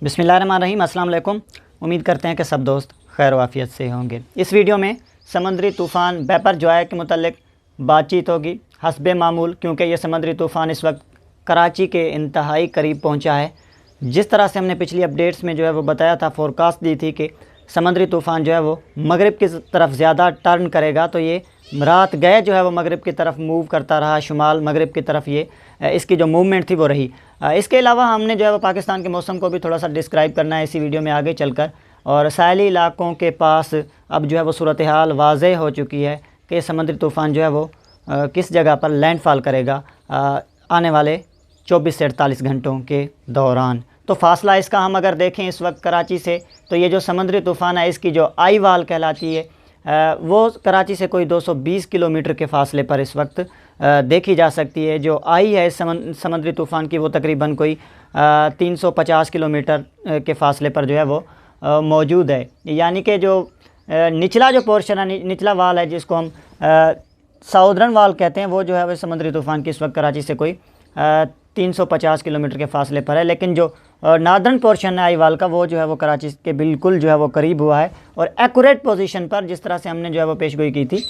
बिस्मिल्लाहिर्रहमानिर्रहीम। अस्सलाम वालेकुम। उम्मीद करते हैं कि सब दोस्त खैर वाफ़ियत से होंगे। इस वीडियो में समुद्री तूफ़ान बेपरजॉय के मुतल्लिक बातचीत होगी हस्बे मामूल, क्योंकि ये समुद्री तूफ़ान इस वक्त कराची के इंतहाई करीब पहुंचा है। जिस तरह से हमने पिछली अपडेट्स में जो है वो बताया था, फ़ोरकास्ट दी थी कि समुद्री तूफ़ान जो है वो मगरिब की तरफ ज़्यादा टर्न करेगा, तो ये रात गए जो है वो मगरिब की तरफ मूव करता रहा, शुमाल मगरिब की तरफ ये इसकी जो मूवमेंट थी वो रही। इसके अलावा हमने जो है वो पाकिस्तान के मौसम को भी थोड़ा सा डिस्क्राइब करना है इसी वीडियो में आगे चलकर, और साहली इलाकों के पास अब जो है वो सूरत हाल वाज़ेह हो चुकी है कि समुद्री तूफ़ान जो है वो किस जगह पर लैंडफॉल करेगा आने वाले 24 से 48 घंटों के दौरान। तो फासला इसका हम अगर देखें इस वक्त कराची से, तो ये जो समुद्री तूफ़ान है इसकी जो आई वाल कहलाती है वो कराची से कोई 220 किलोमीटर के फासले पर इस वक्त देखी जा सकती है। जो आई है समुद्री तूफ़ान की वो तकरीबन कोई 350 किलोमीटर के फासले पर जो है वो मौजूद है। यानी कि जो निचला जो पोर्शन है, निचला वाल है जिसको हम साउदर्न वाल कहते हैं, वो जो है वो समुद्री तूफ़ान की इस वक्त कराची से कोई 350 किलोमीटर के फासले पर है। लेकिन जो नार्दर्न पोर्शन है आई वाल का, वो जो है वो कराची के बिल्कुल जो है वो करीब हुआ है, और एक्यूरेट पोजीशन पर जिस तरह से हमने जो है वो पेशगोई की थी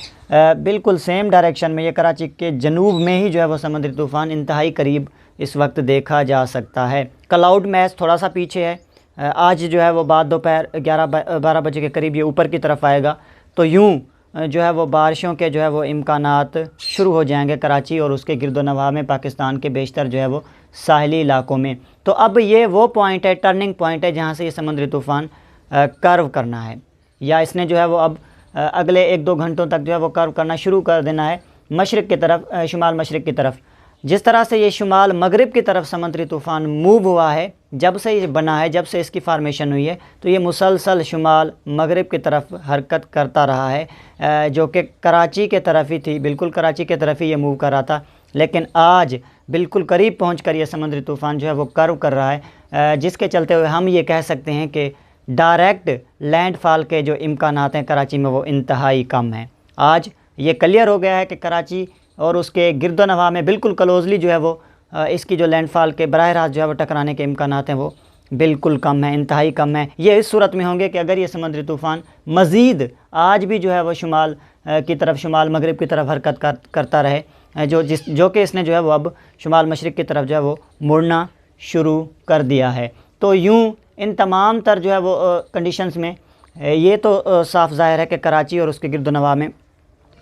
बिल्कुल सेम डायरेक्शन में ये कराची के जनूब में ही जो है वो समुद्री तूफ़ान इंतहाई करीब इस वक्त देखा जा सकता है। क्लाउड मैच थोड़ा सा पीछे है, आज जो है वो बाद दोपहर 11-12 बजे के करीब ये ऊपर की तरफ आएगा, तो यूँ जो है वो बारिशों के जो है वो इम्कानात शुरू हो जाएंगे कराची और उसके गिरदोनवाह में, पाकिस्तान के बेशतर जो है वो साहली इलाकों में। तो अब ये वो पॉइंट है, टर्निंग पॉइंट है, जहाँ से ये समुद्री तूफ़ान कर्व करना है, या इसने जो है वो अब अगले 1-2 घंटों तक जो है वो कर्व करना शुरू कर देना है मशरिक़ की तरफ, शुमाल मशरिक़ की तरफ। जिस तरह से ये शुमाल मगरिब की तरफ समुद्री तूफ़ान मूव हुआ है, जब से ये बना है, जब से इसकी फार्मेशन हुई है, तो ये मुसलसल शुमाल मगरिब की तरफ हरकत करता रहा है, जो कि कराची के तरफ ही थी, बिल्कुल कराची के तरफ ही ये मूव कर रहा था। लेकिन आज बिल्कुल करीब पहुंचकर ये समुद्री तूफ़ान जो है वो कर्व कर रहा है, जिसके चलते हुए हम ये कह सकते हैं कि डायरेक्ट लैंडफॉल के जो इम्कानात हैं कराची में वो इंतहाई कम हैं। आज ये क्लियर हो गया है कि कराची और उसके गिरदोनवाह में बिल्कुल क्लोजली जो है वो इसकी जो लैंडफॉल के बराह रास्त जो है वो टकराने के इम्कानात हैं वो बिल्कुल कम है, इंतहाई कम है। ये इस सूरत में होंगे कि अगर ये समुद्री तूफ़ान मज़ीद आज भी जो है वो शुमाल की तरफ, शुमाल मगरिब की तरफ हरकत करता रहे, जो कि इसने जो है वो अब शुमाल मशरिक़ की तरफ जो है वो मुड़ना शुरू कर दिया है। तो यूँ इन तमाम तर जो है वो कंडीशंस में ये तो साफ़ ज़ाहिर है कि कराची और उसके गिरदोनवाह में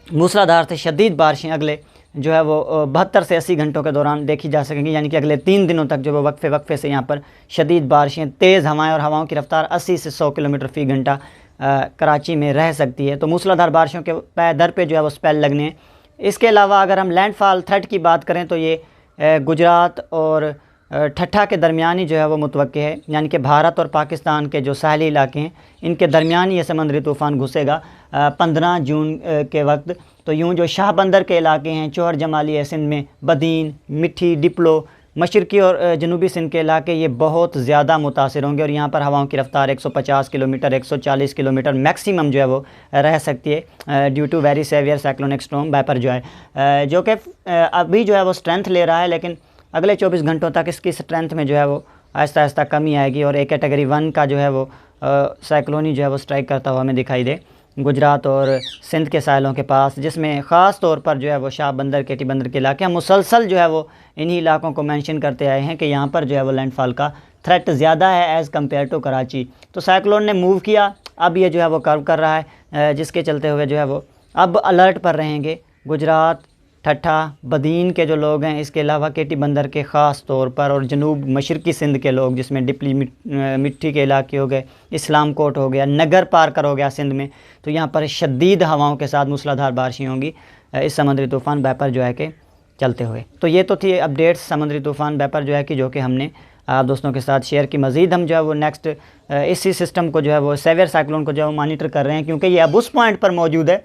मूसलाधार से शदीद बारिशें अगले जो है वो 72 से 80 घंटों के दौरान देखी जा सकेंगी। यानी कि अगले 3 दिनों तक जो वो वक्फे से यहाँ पर शदीद बारिशें, तेज़ हवाएं और हवाओं की रफ्तार 80 से 100 किलोमीटर फ़ी घंटा कराची में रह सकती है। तो मूसलाधार बारिशों के दर पे जो है वो स्पेल लगने हैं। इसके अलावा अगर हम लैंडफॉल थ्रेट की बात करें तो ये गुजरात और ठट्ठा के दरमियान ही जो है वो मुतवक्के है, यानी कि भारत और पाकिस्तान के जो साहली इलाके हैं इनके दरमियान ये समुद्री तूफ़ान घुसेगा 15 जून के वक्त। तो यूँ जो शाह बंदर के इलाके हैं, चौहर जमाली है सिंध में, बदीन, मिठी, डिप्लो, मशरक़ी और जनूबी सिंध के इलाके ये बहुत ज़्यादा मुतासिर होंगे, और यहाँ पर हवाओं की रफ्तार 150 किलोमीटर 140 किलोमीटर मैक्सिमम जो है वो रह सकती है due to very severe cyclonic storm Biparjoy, जो कि अभी जो है वो स्ट्रेंथ ले रहा है, लेकिन अगले 24 घंटों तक इसकी स्ट्रेंथ में जो है वो आहिस्ता आहिस्ता कमी आएगी, और एक कैटेगरी 1 का जो है वो साइक्लोनी जो है वो स्ट्राइक करता हुआ हमें दिखाई दे गुजरात और सिंध के साहिलों के पास, जिसमें ख़ास तौर पर जो है वो शाह बंदर, केटी बंदर के इलाके, हम मुसलसल जो है वो इन्हीं इलाकों को मेंशन करते आए हैं कि यहाँ पर जो है वो लैंडफॉल का थ्रेट ज़्यादा है एज़ कम्पेयर टू कराची। तो साइक्लोन ने मूव किया, अब ये जो है वो कर्व कर रहा है, जिसके चलते हुए जो है वो अब अलर्ट पर रहेंगे गुजरात, ठट्ठा, बदीन के जो लोग हैं, इसके अलावा केटी बंदर के ख़ास तौर पर, और जनूब मशरक़ी सिंध के लोग, जिसमें डिपली मिट्टी के इलाके हो गए, इस्लाम कोट हो गया, नगर पारकर हो गया सिंध में, तो यहाँ पर शदीद हवाओं के साथ मूसलाधार बारिशें होंगी इस समुद्री तूफ़ान बेपरजॉय के चलते हुए। तो ये तो थी अपडेट्स समुद्री तूफ़ान बेपरजॉय की, जो कि हमने आप दोस्तों के साथ शेयर की। मज़ीद हम जो है वो नेक्स्ट इसी सिस्टम को जो है वो सेवियर साइक्लोन को जो है वो मॉनिटर कर रहे हैं, क्योंकि ये अब उस पॉइंट पर मौजूद है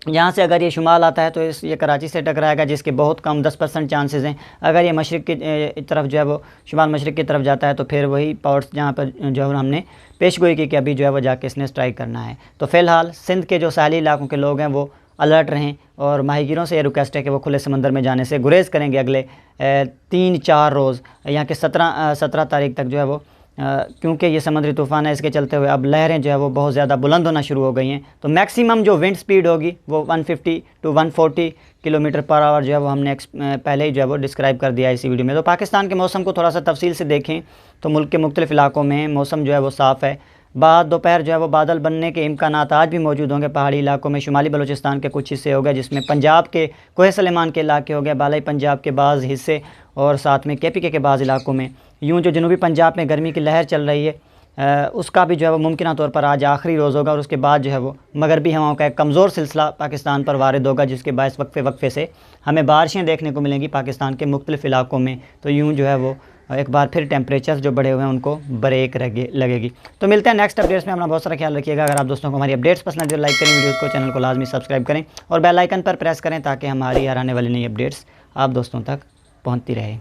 यहाँ से अगर ये शुमाल आता है तो ये कराची से टकराएगा, जिसके बहुत कम 10% चांसेस हैं। अगर ये मशरिक़ की तरफ जो है वो शुमाल मशरिक़ की तरफ जाता है तो फिर वही पावर्स जहाँ पर जो है हमने पेशगोई की कि अभी जो है वो जाके इसने स्ट्राइक करना है। तो फ़िलहाल सिंध के जो साहली इलाकों के लोग हैं वो अलर्ट रहें, और माहीगीरों से ये रिक्वेस्ट है कि वो खुले समंदर में जाने से गुरेज़ करेंगे अगले 3-4 रोज़, यहाँ के 17 तारीख तक जो है वो क्योंकि ये समुद्री तूफ़ान है, इसके चलते हुए अब लहरें जो है वो बहुत ज़्यादा बुलंद होना शुरू हो गई हैं। तो मैक्सिमम जो विंड स्पीड होगी वो 150 टू 140 किलोमीटर पर आवर जो है वो हमने पहले ही जो है वो डिस्क्राइब कर दिया है इसी वीडियो में। तो पाकिस्तान के मौसम को थोड़ा सा तफसील से देखें तो मुल्क के मुख्तलिफ इलाकों में मौसम जो है वो साफ़ है। बाद दोपहर जो है वो बादल बनने के इम्कानात आज भी मौजूद होंगे पहाड़ी इलाकों में। शुमाली बलूचिस्तान के कुछ हिस्से हो गए, जिसमें पंजाब के कोहे सलेमान के इलाके हो गए, बालाई पंजाब के बाज़ हिस्से और साथ में KPK के बाज़ इलाकों में। यूँ जो जनूबी पंजाब में गर्मी की लहर चल रही है उसका भी जो है वो मुमकिन तौर पर आज आखिरी रोज़ होगा और उसके बाद जो है वो मगरबी हवाओं का एक कमज़ोर सिलसिला पाकिस्तान पर वारिद होगा, जिसके बायस वक्फे वक्फे से हमें बारिशें देखने को मिलेंगी पाकिस्तान के मुख्तलिफ इलाकों में। तो यूँ जो है वो एक बार फिर टेम्परेचर जो बढ़े हुए हैं उनको ब्रेक लगेगी। तो मिलते हैं नेक्स्ट अपडेट्स में। अपना बहुत सारा ख्याल रखिएगा। अगर आप दोस्तों को हमारी अपडेट्स पसंद है तो लाइक करें वीडियोज़ को, चैनल को लाजमी सब्सक्राइब करें और बेल आइकन पर प्रेस करें ताकि हमारी आने वाली नई अपडेट्स आप दोस्तों तक पहुँचती रहे।